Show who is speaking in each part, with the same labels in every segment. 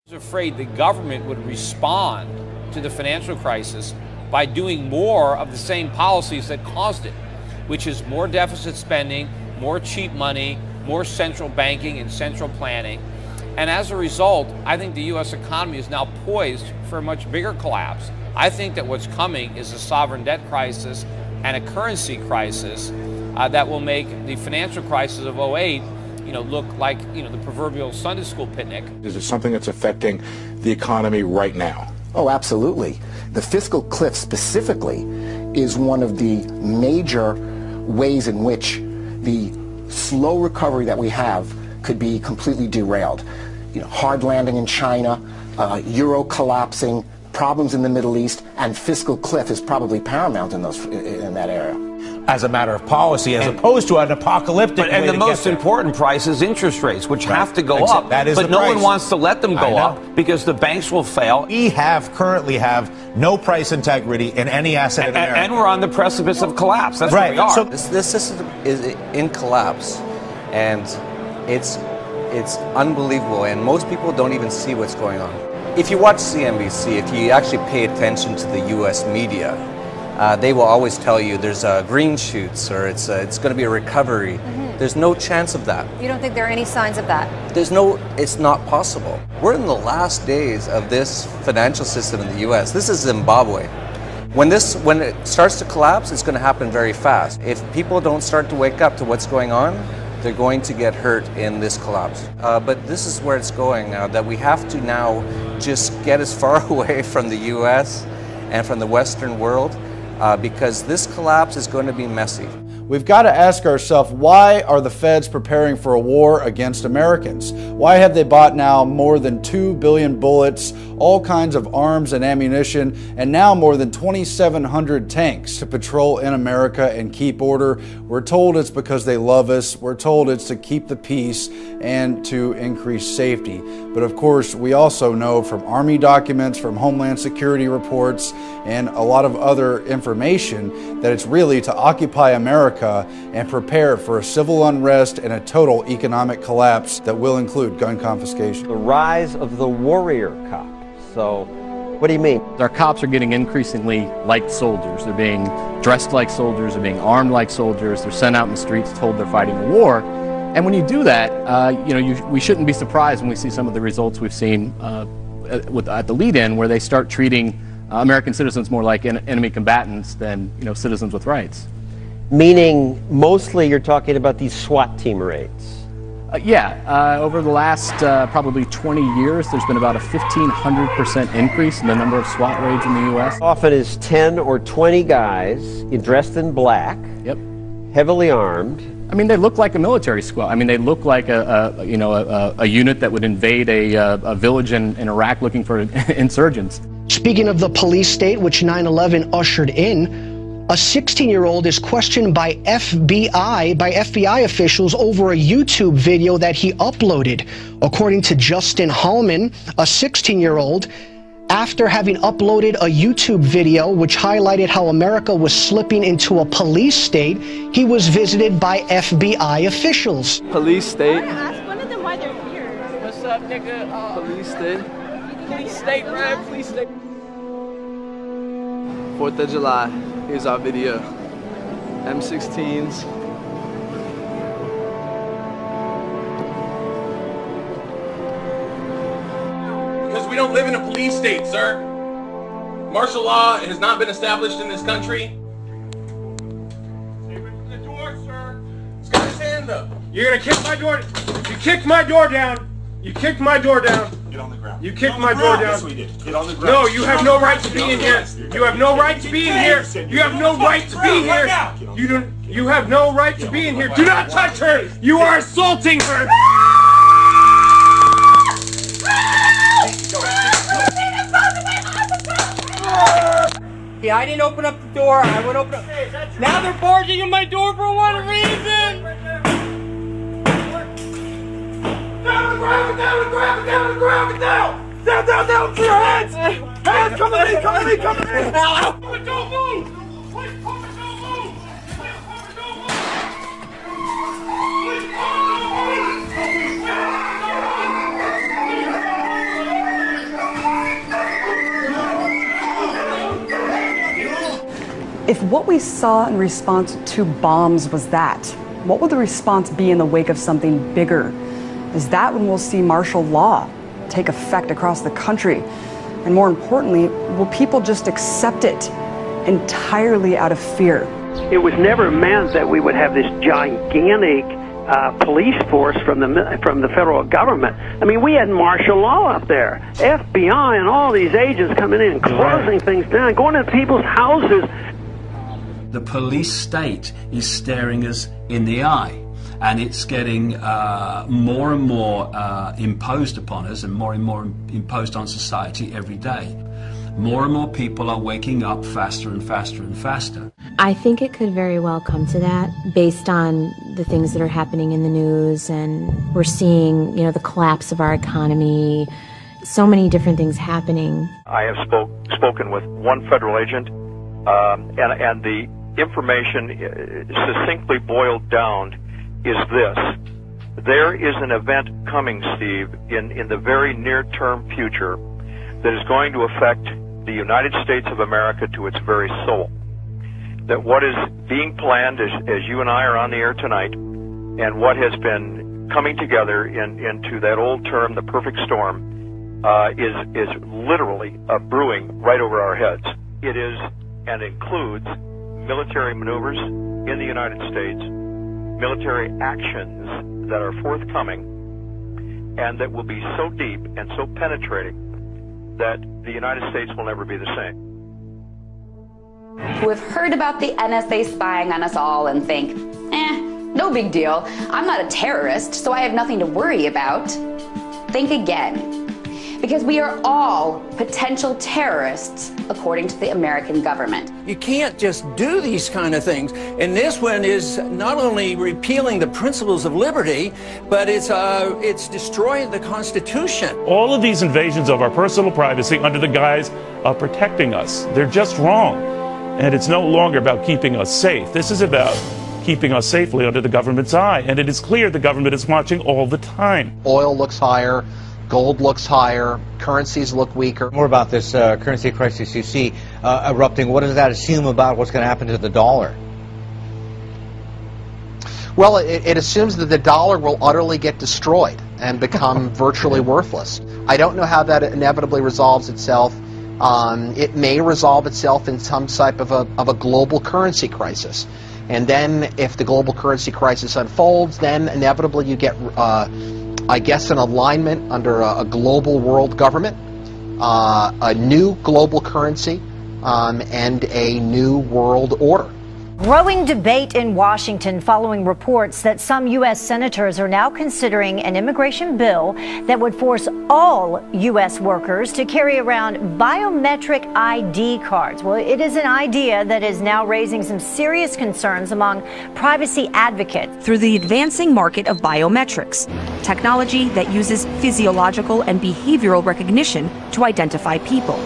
Speaker 1: I was afraid the government would respond to the financial crisis by doing more of the same policies that caused it, which is more deficit spending, more cheap money, more central banking and central planning. And as a result, I think the U.S. economy is now poised for a much bigger collapse. I think that what's coming is a sovereign debt crisis and a currency crisis that will make the financial crisis of '08 look like, the proverbial Sunday school picnic.
Speaker 2: Is it something that's affecting the economy right now?
Speaker 3: Oh, absolutely. The fiscal cliff specifically is one of the major ways in which the slow recovery that we have could be completely derailed. Hard landing in China, euro collapsing, problems in the Middle East, and fiscal cliff is probably paramount in that area.
Speaker 4: As a matter of policy, as opposed to an apocalyptic way
Speaker 1: And the
Speaker 4: to
Speaker 1: most
Speaker 4: get there.
Speaker 1: important price is interest rates, which have to go up.
Speaker 4: That is
Speaker 1: but
Speaker 4: the
Speaker 1: no
Speaker 4: price.
Speaker 1: one wants to let them go up because the banks will fail.
Speaker 4: We currently have no price integrity in any asset in America.
Speaker 1: And we're on the precipice of collapse. That's
Speaker 4: right.
Speaker 1: where we are.
Speaker 4: So
Speaker 5: This system is in collapse, and it's unbelievable, and most people don't even see what's going on. If you watch CNBC, if you actually pay attention to the U.S. media, they will always tell you there's green shoots or it's going to be a recovery. Mm-hmm. There's no chance of that.
Speaker 6: You don't think there are any signs of that?
Speaker 5: It's not possible. We're in the last days of this financial system in the U.S. This is Zimbabwe. When it starts to collapse, it's going to happen very fast. If people don't start to wake up to what's going on, they're going to get hurt in this collapse. But this is where it's going now, that we have to now just get as far away from the U.S. and from the Western world because this collapse is going to be messy.
Speaker 7: We've got to ask ourselves, why are the feds preparing for a war against Americans? Why have they bought now more than 2 billion bullets, all kinds of arms and ammunition, and now more than 2,700 tanks to patrol in America and keep order? We're told it's because they love us. We're told it's to keep the peace and to increase safety. But of course, we also know from Army documents, from Homeland Security reports, and a lot of other information that it's really to occupy America and prepare for a civil unrest and a total economic collapse that will include gun confiscation.
Speaker 8: The rise of the warrior cop. So, what do you mean?
Speaker 9: Our cops are getting increasingly like soldiers. They're being dressed like soldiers, they're being armed like soldiers, they're sent out in the streets told they're fighting a war. And when you do that, we shouldn't be surprised when we see some of the results we've seen at the lead-in, where they start treating American citizens more like enemy combatants than citizens with rights.
Speaker 8: Meaning, mostly you're talking about these SWAT team raids.
Speaker 9: Over the last probably 20 years, there's been about a 1,500% increase in the number of SWAT raids in the U.S.
Speaker 8: Often is 10 or 20 guys dressed in black,
Speaker 9: Yep.
Speaker 8: heavily armed.
Speaker 9: I mean, they look like a military squad. I mean, they look like a unit that would invade a village in Iraq looking for insurgents.
Speaker 10: Speaking of the police state, which 9/11 ushered in, a 16-year-old is questioned by FBI officials over a YouTube video that he uploaded. According to Justin Hallman, a 16-year-old, after having uploaded a YouTube video which highlighted how America was slipping into a police state, he was visited by FBI officials.
Speaker 11: Police state.
Speaker 12: I want to ask one of them why they're here.
Speaker 11: What's up, nigga? Police state. Police state, man. Police state. 4th of July. Here's our video. M16s.
Speaker 13: Because we don't live in a police state, sir. Martial law has not been established in this country. Open the door, sir. He's got his hand up.
Speaker 14: You're gonna kick my door. You kicked my door down. You kicked my door down.
Speaker 13: Get on the ground.
Speaker 14: You kicked my door down.
Speaker 13: Yes, we did. Get on the ground.
Speaker 14: No, you have no right to be in here. You have no right to be in here. You have no right to be here. You have no right to be in here. Do not touch her. You are assaulting her.
Speaker 11: Yeah, I didn't open up the door. I would open up. Now they're barging in my door for one reason.
Speaker 14: Down the ground, down the ground, down the ground, down! Down, down, down to your heads! Hands, come to me, come to me, come to me! Don't move! Please, don't move! Please, don't move! Please, don't move!
Speaker 15: If what we saw in response to bombs was that, what will the response be in the wake of something bigger? Is that when we'll see martial law take effect across the country? And more importantly, will people just accept it entirely out of fear?
Speaker 16: It was never meant that we would have this gigantic police force from the federal government. I mean, we had martial law up there, FBI and all these agents coming in and closing things down, going into people's houses.
Speaker 17: The police state is staring us in the eye, and it's getting more and more imposed upon us and more imposed on society every day. More and more people are waking up faster and faster and faster.
Speaker 18: I think it could very well come to that based on the things that are happening in the news, and we're seeing, the collapse of our economy, so many different things happening.
Speaker 19: I have spoken with one federal agent, and the information succinctly boiled down is this. There is an event coming, Steve, in the very near-term future that is going to affect the United States of America to its very soul. That what is being planned as you and I are on the air tonight, and what has been coming together into that old term, the perfect storm, is literally brewing right over our heads. It is and includes military maneuvers in the United States, military actions that are forthcoming, and that will be so deep and so penetrating that the United States will never be the same.
Speaker 20: Who have heard about the NSA spying on us all and think, no big deal. I'm not a terrorist, so I have nothing to worry about. Think again. Because we are all potential terrorists, according to the American government.
Speaker 21: You can't just do these kind of things. And this one is not only repealing the principles of liberty, but it's destroying the Constitution.
Speaker 22: All of these invasions of our personal privacy under the guise of protecting us, they're just wrong. And it's no longer about keeping us safe. This is about keeping us safely under the government's eye. And it is clear the government is watching all the time.
Speaker 23: Oil looks higher. Gold looks higher, currencies look weaker.
Speaker 24: More about this currency crisis you see erupting. What does that assume about what's going to happen to the dollar?
Speaker 23: Well, it assumes that the dollar will utterly get destroyed and become virtually worthless. I don't know how that inevitably resolves itself. It may resolve itself in some type of a global currency crisis. And then if the global currency crisis unfolds, then inevitably you get I guess an alignment under a global world government, a new global currency, and a new world order.
Speaker 25: Growing debate in Washington following reports that some U.S. senators are now considering an immigration bill that would force all U.S. workers to carry around biometric ID cards. Well, it is an idea that is now raising some serious concerns among privacy advocates.
Speaker 26: Through the advancing market of biometrics, technology that uses physiological and behavioral recognition to identify people.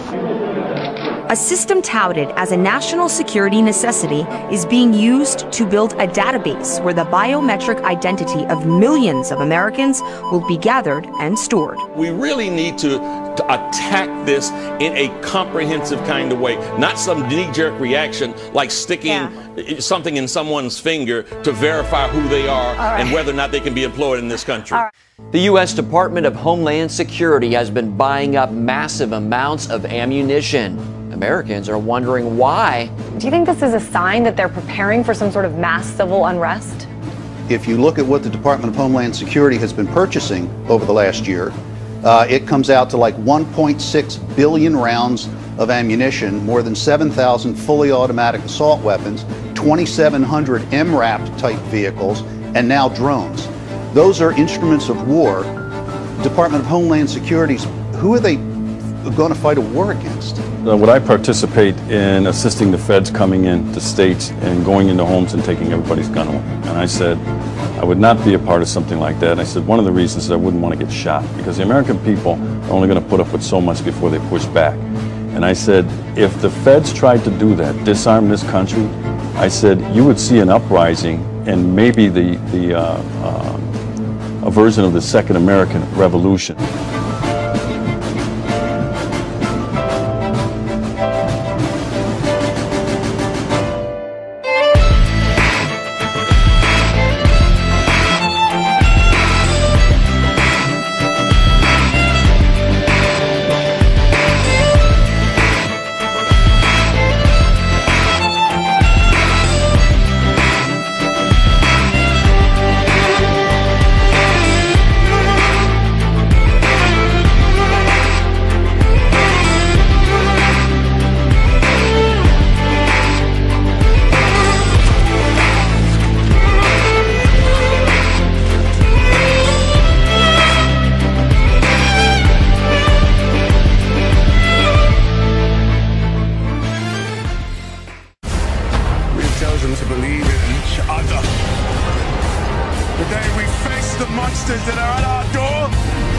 Speaker 26: A system touted as a national security necessity is being used to build a database where the biometric identity of millions of Americans will be gathered and stored.
Speaker 27: We really need to attack this in a comprehensive kind of way, not some knee-jerk reaction like sticking something in someone's finger to verify who they are and whether or not they can be employed in this country.
Speaker 28: The U.S. Department of Homeland Security has been buying up massive amounts of ammunition. Americans are wondering why.
Speaker 6: Do you think this is a sign that they're preparing for some sort of mass civil unrest?
Speaker 29: If you look at what the Department of Homeland Security has been purchasing over the last year, it comes out to like 1.6 billion rounds of ammunition, more than 7,000 fully automatic assault weapons, 2,700 MRAP type vehicles, and now drones. Those are instruments of war. Department of Homeland Security's, who are they going to fight a war against?
Speaker 30: Would I participate in assisting the feds coming into states and going into homes and taking everybody's gun away? And I said, I would not be a part of something like that. I said, one of the reasons is I wouldn't want to get shot, because the American people are only going to put up with so much before they push back. And I said, if the feds tried to do that, disarm this country, I said, you would see an uprising and maybe a version of the Second American Revolution.
Speaker 1: chosen to believe in each other. The day we face the monsters that are at our door,